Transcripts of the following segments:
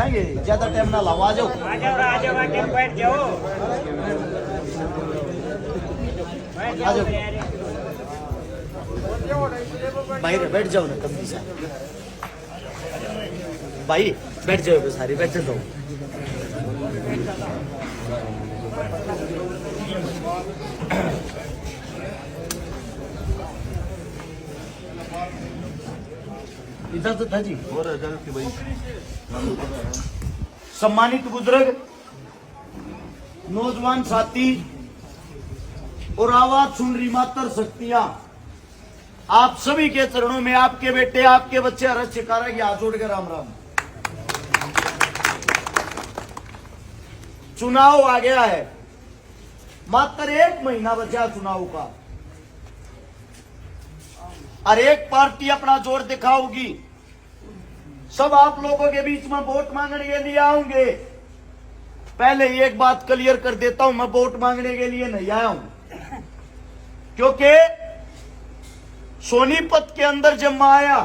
जाएंगे, ज्यादा टाइम ना लाओ, आ जाओ बैठ जाओ आ जाओ भाई, बैठ जाओ ना कम सा भाई, बैठ जाओ सारी, बैठ जाओ। इधर तो था जी। सम्मानित बुजुर्ग, नौजवान साथी और आवाज सुन रही मातर शक्तियां, आप सभी के चरणों में आपके बेटे, आपके बच्चे हरस शिकारा की हाथ जोड़ के राम राम। चुनाव आ गया है, मात्र 1 महीना बचा चुनाव का। हर एक पार्टी अपना जोर दिखाओगी, सब आप लोगों के बीच में वोट मांगने के लिए आऊंगे। पहले एक बात क्लियर कर देता हूं, मैं वोट मांगने के लिए नहीं आया हूं, क्योंकि सोनीपत के अंदर जब मैं आया,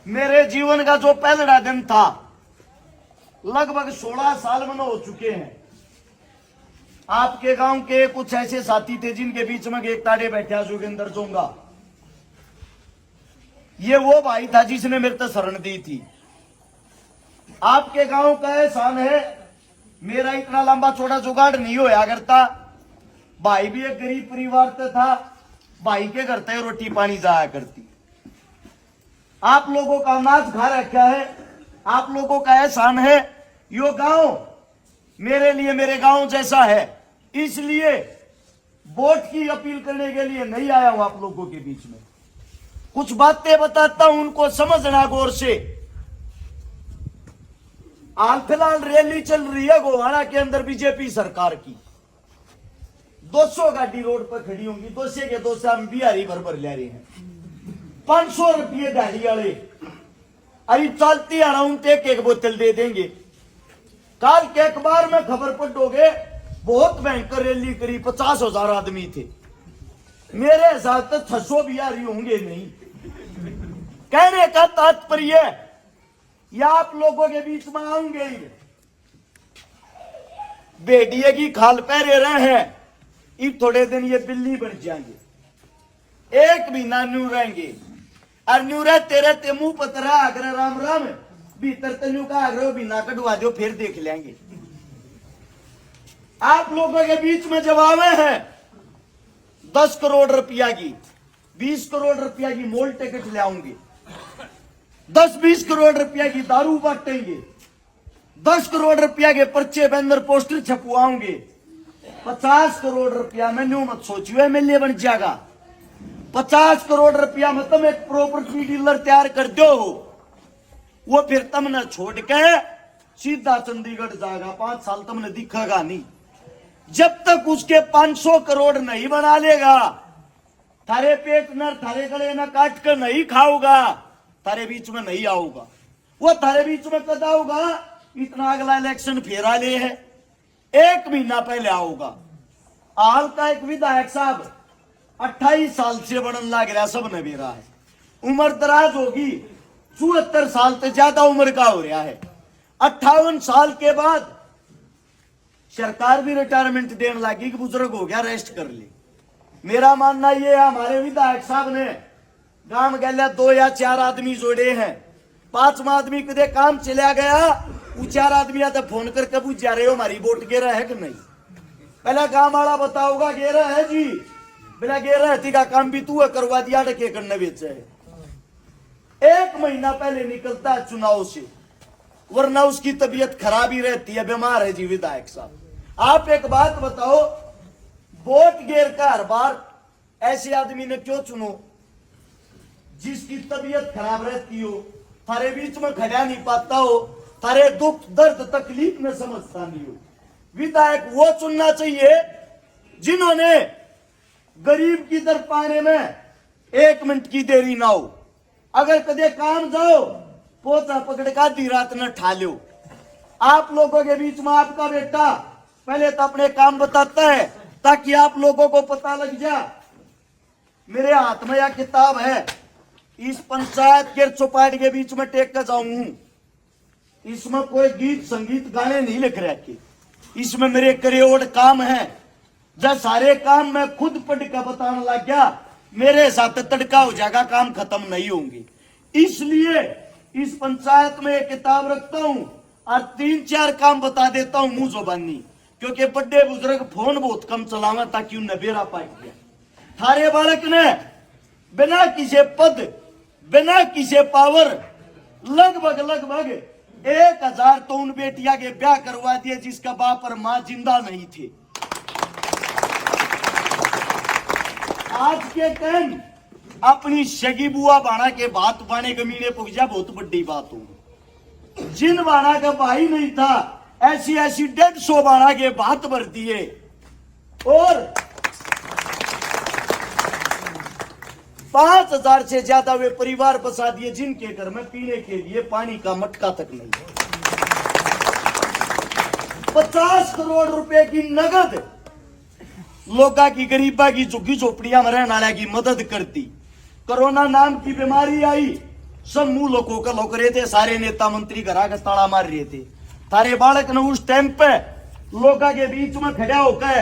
मेरे जीवन का जो पहला दिन था, लगभग 16 साल में हो चुके हैं। आपके गांव के कुछ ऐसे साथी थे जिनके बीच में एक ताड़े बैठा जोगिंदर जोंगा, ये वो भाई था जिसने मेरे को शरण दी थी। आपके गांव का एहसान है, मेरा इतना लंबा चौड़ा जुगाड़ नहीं होया करता। भाई भी एक गरीब परिवार से था, भाई के घर तक रोटी पानी जाया करती। आप लोगों का अनाज खा रखा है, आप लोगों का एहसान है। यो गांव मेरे लिए मेरे गांव जैसा है, इसलिए वोट की अपील करने के लिए नहीं आया हूं आप लोगों के बीच में। कुछ बातें बताता हूं, उनको समझना गौर से। हाल फिलहाल रैली चल रही है गोहाना के अंदर बीजेपी सरकार की। 200 गाड़ी रोड पर खड़ी होंगी, 200 के 200 हम बिहारी भर ले रहे हैं। 500 रुपये गाड़ी वाले अरे चलती आ रहा हूं, एक बोतल दे देंगे। काल के अखबार में खबर पढ़ोगे, बहुत भयंकर रैली करी, 50,000 आदमी थे। मेरे हिसाब से 600 बिहारी होंगे नहीं। कहने का तात्पर्य या आप लोगों के बीच में आऊंगे, बेटिए की खाल पहरे रहे हैं, इन थोड़े दिन ये बिल्ली बन जाएंगे, एक भी ना न्यू रहेंगे। और न्यू रहे तेरे ते मुंह पतरा अगर राम राम, भीतर तन्यू का आग्रह भी ना कटवा दो, फिर देख लेंगे। आप लोगों के बीच में जब आवे हैं 10 करोड़ रुपया की, 20 करोड़ रुपया की मोल टिकट ले आऊंगे, 10-20 करोड़ रुपया की दारू बांटेंगे, 10 करोड़ रुपया के पर्चे बैनर पोस्टर छपवाओगे, 50 करोड़ रुपया में न्यू मत सोचियो एमएलए बन जाएगा। 50 करोड़ रुपया में तुम एक प्रॉपर्टी डीलर तैयार कर दो, वो फिर तुमने छोड़ के सीधा चंडीगढ़ जाएगा, 5 साल तुमने दिखेगा नहीं। जब तक उसके 500 करोड़ नहीं बना लेगा, थारे पेट न थारे गले न काट कर नहीं खाओगा, थारे बीच में नहीं आऊगा। वो थारे बीच में कद आऊगा, इतना अगला इलेक्शन फेरा ले है, 1 महीना पहले आऊगा। हाल का एक विधायक साहब 28 साल से बनन लग रहा, सब ने बेरा है, उम्र दराज होगी, 74 साल से ज्यादा उम्र का हो रहा है। 58 साल के बाद सरकार भी रिटायरमेंट देने लगी कि बुजुर्ग हो गया, रेस्ट कर ले। मेरा मानना ये है, हमारे विधायक साहब ने गांव गया 2 या 4 आदमी जोड़े हैं, 5वां आदमी कदे काम चला गया, वो 4 आदमी आते फोन करके पूछ जा रहे हो हमारी वोट गेरा है कि नहीं। पहला गांव वाला बताओगा गेरा है जी, बिना गेरा है का काम भी तू करवा दिया, डके करने बेचे है। 1 महीना पहले निकलता है चुनाव से, वरना उसकी तबीयत खराब ही रहती है, बीमार है जी विधायक साहब। आप एक बात बताओ, वोट गिर का हर बार ऐसे आदमी ने क्यों चुनो जिसकी तबीयत खराब रहती हो, थारे बीच में खड़ा नहीं पाता हो, थारे दुख दर्द तकलीफ में समझता नहीं हो। विधायक वो चुनना चाहिए जिन्होंने गरीब की दर पाने में 1 मिनट की देरी ना हो। अगर कदे काम जाओ, पोता पकड़ का दी रात न ठा लो। आप लोगों के बीच में आपका बेटा पहले तो अपने काम बताता है, ताकि आप लोगों को पता लग जाए। मेरे हाथ में यह किताब है, इस पंचायत के चौपाट के बीच में टेक कर जाऊं, इसमें कोई गीत संगीत गाने नहीं लिख रखे, इसमें मेरे करोड़ काम है। जब सारे काम मैं खुद पढ़ कर बताने लग गया, मेरे साथ तड़का हो जाएगा, काम खत्म नहीं होंगे। इसलिए इस पंचायत में एक किताब रखता हूं और 3-4 काम बता देता हूं मुंह जुबानी, क्योंकि बड़े बुजुर्ग फोन बहुत कम चलावे ताकि उन्हें बेरा पाए। थारे बालक ने बिना किसी पद, बिना किसी पावर लगभग 1000 तो उन बेटिया के ब्याह करवा दिए जिसका बाप और मां जिंदा नहीं थे। आज के टाइम अपनी शगी बुआ बाणा के बात बाने गमीने पहुंचा बहुत बड़ी बात हो। जिन बाणा का भाई नहीं था ऐसी 150 बाणा के बात भर दिए और 5000 से ज्यादा वे परिवार बसा दिए जिनके घर में पीने के लिए पानी का मटका तक नहीं। 50 करोड़ रुपए की नगद लोगा की गरीबा की झुग्गी झोपड़ियां में रहने वाले की मदद करती। कोरोना नाम की बीमारी आई, सब मुंह लोगों का लोग रहे थे, सारे नेता मंत्री घरा का ताला मार रहे थे। तारे बालक ने उस टाइम पे लोगों के बीच में खड़ा होकर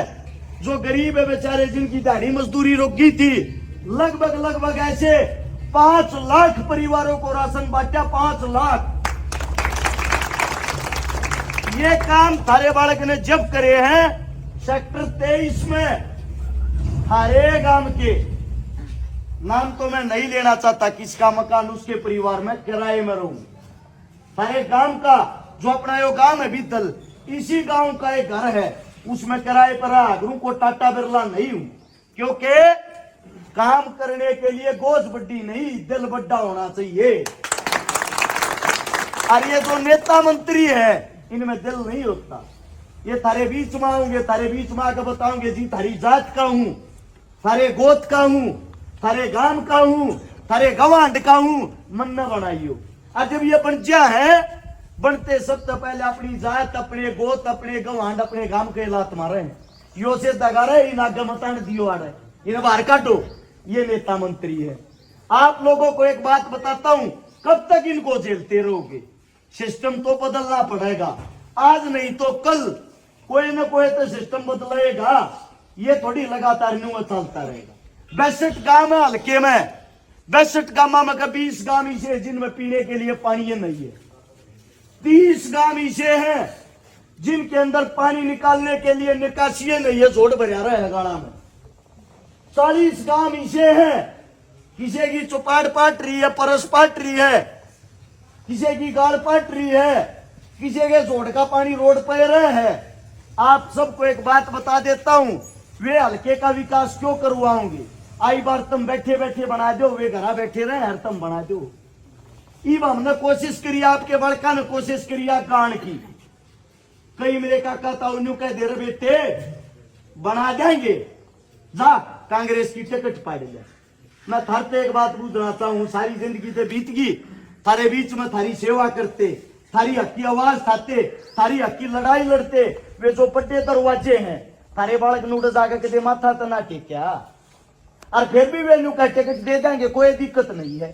जो गरीब है बेचारे जिनकी दिहाड़ी मजदूरी रुक गई थी, लगभग ऐसे 5 लाख परिवारों को राशन बांटा। 5 लाख ये काम थारे बालक ने जब करे हैं सेक्टर 23 में हरे गांव के नाम तो मैं नहीं लेना चाहता, किसका मकान उसके परिवार में किराए में रहूं। हरे गांव का जो अपना यो गांव है बीतल, इसी गांव का एक घर है, उसमें किराए पर आगरू को टाटा बिरला नहीं हूं, क्योंकि काम करने के लिए गोज बड्डी नहीं दिल बड्डा होना चाहिए। और ये जो नेता मंत्री है इनमें दिल नहीं होता। ये थारे बीच में आऊंगे, थारे बीच में आकर बताऊंगे जी थारी जात का हूं, थारे गोत का हूं, थारे गांव का हूं, थारे गवांड का हूं, मन न बनाइयो। और जब ये बन है बनते सबसे पहले अपनी जात, अपने गोत, अपने गवांड, अपने गांव के लात मारे यो से दगा रहे इन आगे मतान दियो आ रहे, इन्हें बाहर काटो। ये नेता मंत्री है। आप लोगों को एक बात बताता हूं, कब तक इनको झेलते रहोगे? सिस्टम तो बदलना पड़ेगा, आज नहीं तो कल कोई ना कोई तो सिस्टम बदलेगा। ये थोड़ी लगातार न्यू चलता रहेगा। 62 गांव है हल्के में, 62 गांव में का 20 गांव ऐसे जिनमें पीने के लिए पानी नहीं है, 30 गांव ऐसे हैं जिनके अंदर पानी निकालने के लिए निकासी नहीं है, जोड़ भरा रहा है गाड़ा में। 40 गांव ऐसे हैं किसी की चौपाट पाट रही है, परस पाट रही है, किसी की गाड़ पाट रही है, किसी के जोड़ का पानी रोड पर रहे है। आप सबको एक बात बता देता हूं, वे हल्के का विकास क्यों करवाओगे? आई बार तुम बैठे बैठे बना दो, वे घरा बैठे रहे हर तुम बना दो। इब हमने कोशिश करी, आपके बड़का ने कोशिश करी गान की। कई मेरे काका ताऊ कह दे रहे बेटे बना देंगे, जा कांग्रेस की टिकट पाड़ ले। मैं थारते एक बात पूछना चाहूं, सारी जिंदगी से बीत गई थारे बीच में, थारी सेवा करते, थारी हक की आवाज खाते, थारी हक की लड़ाई लड़ते। वे जो बड़े दरवाजे हैं थारे बालक नूड जाकर के माथा तना टेक्या, और फिर भी वे का टिकट दे देंगे, कोई दिक्कत नहीं है।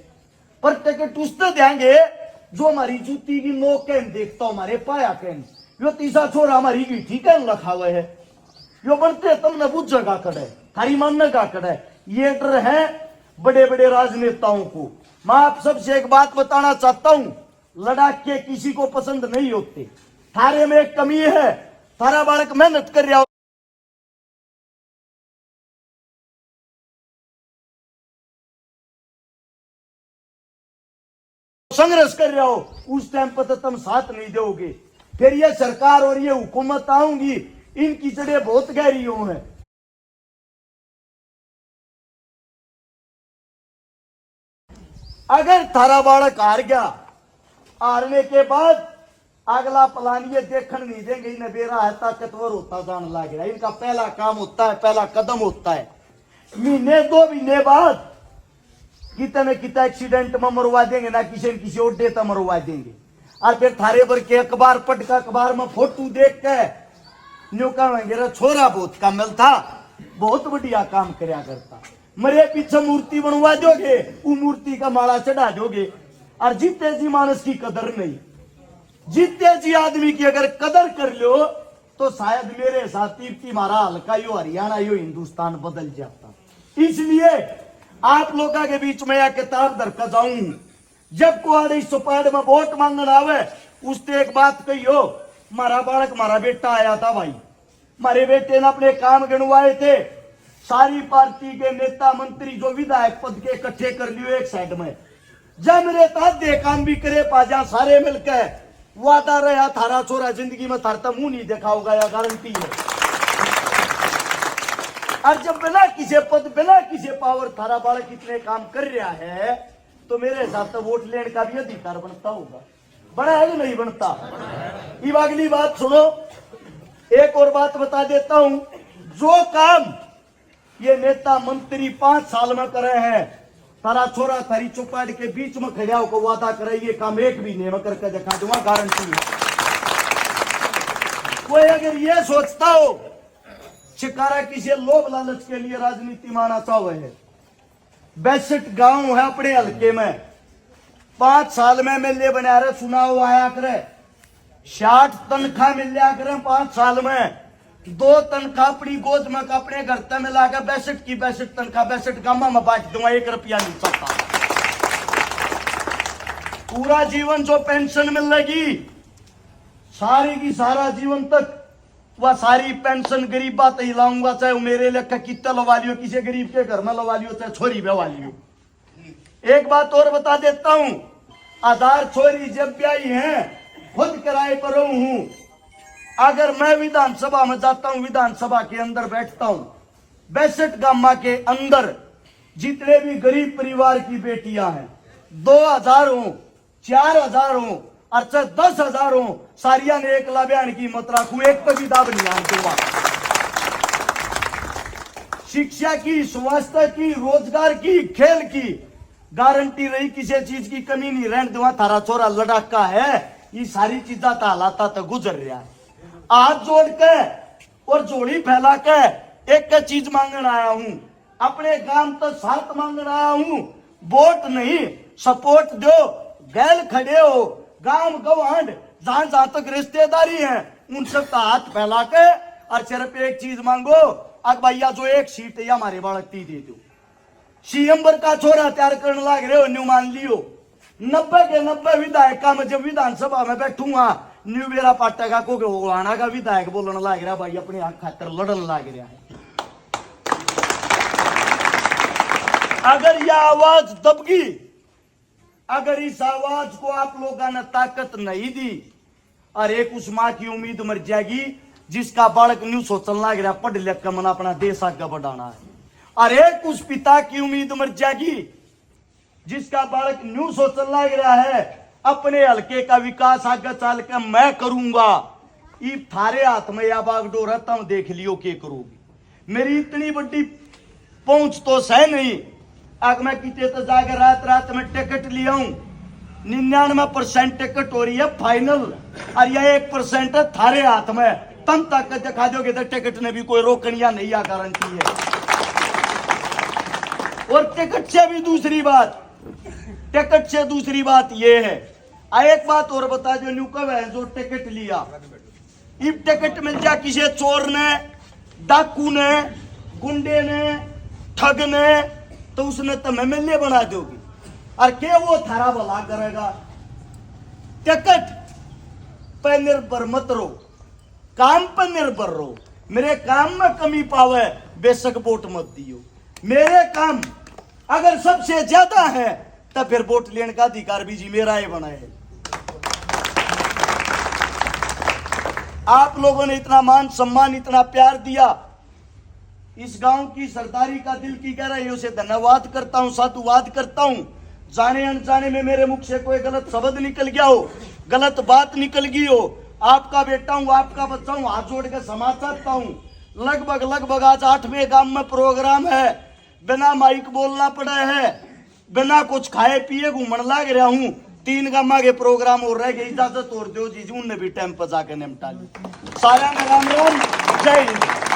पर टिकट उससे देंगे जो हमारी जूती की नोक के देखता हूं, हमारे पाया के यो तीसरा छोरा हमारी की ठीक है रखा हुआ है, यो बनते तुमने बुझ जगह करे, थारी मानने का करे। ये डर है बड़े बड़े राजनेताओं को। मैं आप सबसे एक बात बताना चाहता हूं, लड़ाके किसी को पसंद नहीं होते। थारे में एक कमी है, थारा बालक मेहनत कर रहा हो, संघर्ष कर रहे हो, उस टाइम पर तो तुम साथ नहीं दोगे। फिर ये सरकार और ये हुकूमत आऊंगी, इनकी जड़ें बहुत गहरी हैं। अगर थारा बालक हार गया, हारने के बाद अगला प्लान ये देखने नहीं देंगे, इन्हें बेरा है ताकतवर होता जान लग रहा है। इनका पहला काम होता है, पहला कदम होता है, महीने 2 महीने बाद कितने कितना एक्सीडेंट में मरवा देंगे, ना किसी न किसी ओडे तक मरवा देंगे। और फिर थारे पर के अखबार पढ़ का, अखबार में फोटो देख के न्यू कहेंगे छोरा बहुत कामिल था, बहुत बढ़िया काम करया करता। मरे पीछे मूर्ति बनवा दोगे, वो मूर्ति का माला चढ़ा दोगे, और जीते जी मानस की कदर नहीं। जीते जी आदमी की अगर कदर कर लो तो शायद मेरे साथ तीर्थी मारा हल्का यो हरियाणा यो हिंदुस्तान बदल जाता। इसलिए आप लोगों के बीच में यह किताब दरका जाऊं, जब कुआड़ी सुपाड़ में वोट मांगना आवे उससे एक बात कहियो, मारा बालक मारा बेटा आया था भाई, मारे बेटे ने अपने काम गिनवाए थे, सारी पार्टी के नेता मंत्री जो विधायक पद के इकट्ठे कर लियो एक साइड में, जब मेरे साथ दे काम भी करे पाजा सारे मिलकर वादा रहा थारा छोरा जिंदगी में थारता मुंह नहीं देखा होगा, या गारंटी है। और जब बिना किसी पद बिना किसी पावर थारा बालक इतने काम कर रहा है तो मेरे हिसाब से वोट लेने का भी अधिकार बनता होगा, बड़ा है कि नहीं बनता। ये अगली बात सुनो, एक और बात बता देता हूं, जो काम ये नेता मंत्री 5 साल में करे हैं, तारा छोरा थारी चौपाट के बीच में खड़ा होकर वादा करे ये काम एक भी नहीं मैं करके दिखा दूंगा, गारंटी है। कोई अगर ये सोचता हो शिकारा किसी लोभ लालच के लिए राजनीति में आना चाहे है, 62 गांव है अपने हल्के में, 5 साल में एमएलए बना रहे, चुनाव आया करे, 60 तनख्वाह मिल जाया करे 5 साल में, 2 तनख्वाह अपनी गोद में अपने घर तक मिला के 62 की 62 तनख्वाह 62 गामा में बांट दूंगा, 1 रुपया नहीं चलता। पूरा जीवन जो पेंशन मिलेगी सारी की सारा जीवन तक वह सारी पेंशन गरीब बात ही लाऊंगा, चाहे वो मेरे लेखा कितना लवा लियो, किसी गरीब के घर में लवा लियो, चाहे छोरी बेवा लियो। एक बात और बता देता हूं, आधार छोरी जब ब्याई है खुद किराए पर हूं, अगर मैं विधानसभा में जाता हूं, विधानसभा के अंदर बैठता हूं, 62 गामा के अंदर जितने भी गरीब परिवार की बेटियां हैं, 2000 हो 4000 हो और चाहे 10,000 हो, सारिया ने एक लाभ्यान की मत रखू, एक पर भी दाब नहीं आऊंगा। शिक्षा की, स्वास्थ्य की, रोजगार की, खेल की गारंटी रही, किसी चीज की कमी नहीं रहने दूंगा। थारा छोरा लड़ाका है, ये सारी चीजा हालात तो गुजर रहा है। हाथ जोड़ के और जोड़ी फैला के एक चीज मांगने आया हूं, अपने गांव तो साथ मांगने आया हूं, वोट नहीं सपोर्ट दो, गैल खड़े हो, गांव गवांड जहां जहां तक रिश्तेदारी है उन सब का हाथ फैला के और सिर्फ एक चीज मांगो, अब भैया जो एक सीट है हमारे बालक ती दे दो। सीएम का छोरा तैयार करने लग रहे हो, न्यू मान लियो 90 के 90 विधायक में जब विधानसभा में बैठूंगा, न्यू मेरा पाटा को होगाना का विधायक बोलने लग रहा भाई अपने हक खातर लड़न लग रहा है। अगर यह आवाज दबगी, अगर इस आवाज को आप लोगों ने ताकत नहीं दी, और एक उस मां की उम्मीद मर जाएगी जिसका बालक न्यू सोचने लग रहा पढ़ लिख कर मन अपना देश आगे बढ़ाना है, और एक उस पिता की उम्मीद मर जाएगी जिसका बालक न्यू सोचने लग रहा है अपने हल्के का विकास आगे चल के मैं करूंगा। ये थारे हाथ में या बागडोर रहता हूं, देख लियो के करोगी। मेरी इतनी बड़ी पहुंच तो सह नहीं, अगर मैं किते तो जाकर रात रात में टिकट लिया हूं, 99% टिकट हो रही है फाइनल, और यह 1% है थारे हाथ में, तम तक दिखा दोगे तो टिकट ने भी कोई रोकनिया नहीं आ गारंटी है। और टिकट से भी दूसरी बात, टिकट से दूसरी बात यह है, एक बात और बता दो, न्यू कब है जो टिकट लिया, इब टिकट मिल जा किसी चोर ने, डाकू ने, गुंडे ने, ठग ने, तो उसने तो एमएलए बना दोगी, और क्या वो थारा भला करेगा। टिकट पर निर्भर मत रहो, काम पर निर्भर रहो। मेरे काम में कमी पावे बेशक वोट मत दियो, मेरे काम अगर सबसे ज्यादा है तो फिर वोट लेने का अधिकार भी जी मेरा ही बना है। आप लोगों ने इतना मान सम्मान इतना प्यार दिया, इस गांव की सरदारी का दिल की गहराइयों से धन्यवाद करता हूं, साधुवाद करता हूं। जाने अनजाने में मेरे मुख से कोई गलत शब्द निकल गया हो, गलत बात निकल गई हो, आपका बेटा हूं, आपका बच्चा हूं, हाथ जोड़ के क्षमा चाहता हूं। लगभग आज 8वें गांव में प्रोग्राम है, बिना माइक बोलना पड़ा है, बिना कुछ खाए पिए घूमने लग रहा हूं। 3 गामा के प्रोग्राम और रह गए, इजाजत और दो जी, उनने भी टाइम पर जाकर निपटा ली। सारा राम राम, जय हिंद।